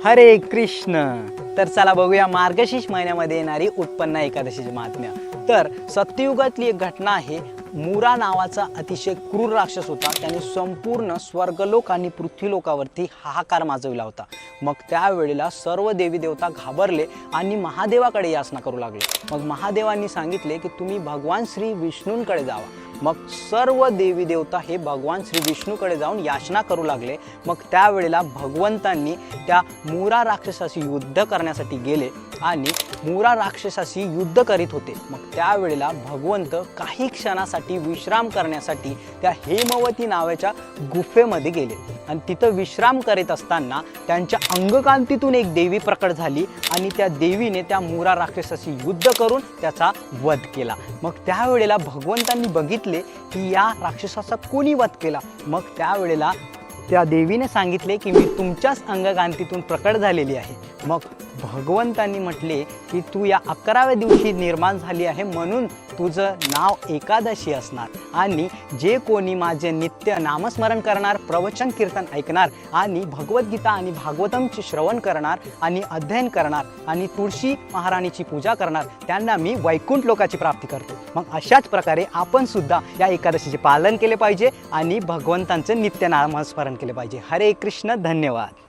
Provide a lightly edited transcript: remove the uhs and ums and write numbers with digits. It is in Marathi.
हरे कृष्ण। तर चला बघूया मार्गशीर्ष महिन्यामध्ये येणारी उत्पन्न एकादशीचे महात्म्य। तर सत्ययुगातली एक घटना आहे। मुरा नावाचा अतिशय क्रूर राक्षस होता। त्याने संपूर्ण स्वर्गलोक आणि पृथ्वीलोकावरती हाहाकार माजविला होता। मग त्यावेळेला सर्व देवी देवता घाबरले आणि महादेवाकडे याचना करू लागले। मग महादेवांनी सांगितले की तुम्ही भगवान श्री विष्णूंकडे जावा। मग सर्व देवी देवता हे भगवान श्री विष्णूकडे जाऊन याचना करू लागले। मग त्यावेळेला भगवंतांनी त्या मुरा राक्षसाशी युद्ध करण्यासाठी गेले आणि मुरा राक्षसाशी युद्ध करीत होते। मग त्यावेळेला भगवंत काही क्षणासाठी विश्राम करण्यासाठी त्या हेमवती नावाच्या गुफेमध्ये गेले आणि तिथं विश्राम करीत असताना त्यांच्या अंगकांतीतून एक देवी प्रकट झाली आणि त्या देवीने त्या मुरा राक्षसाशी युद्ध करून त्याचा वध केला। मग त्यावेळेला भगवंतांनी बघितले की या राक्षसाचा कोणी वध केला। मग त्यावेळेला त्या देवीने सांगितले की मी तुमच्याच अंगकांतीतून प्रकट झालेली आहे। मग भगवंतांनी म्हटले की तू या 11व्या दिवशी निर्माण झाली आहे म्हणून तुझं नाव एकादशी असणार आणि जे कोणी माझे नित्य नामस्मरण करणार, प्रवचन कीर्तन ऐकणार आणि भगवद्गीता आणि भागवतमचे श्रवण करणार आणि अध्ययन करणार आणि तुळशी महाराणीची पूजा करणार त्यांना मी वैकुंठ लोकाची प्राप्ती करतो। मग अशाच प्रकारे आपण सुद्धा या एकादशीचे पालन केले पाहिजे आणि भगवंतांचे नित्य नामस्मरण केले पाहिजे। हरे कृष्ण। धन्यवाद।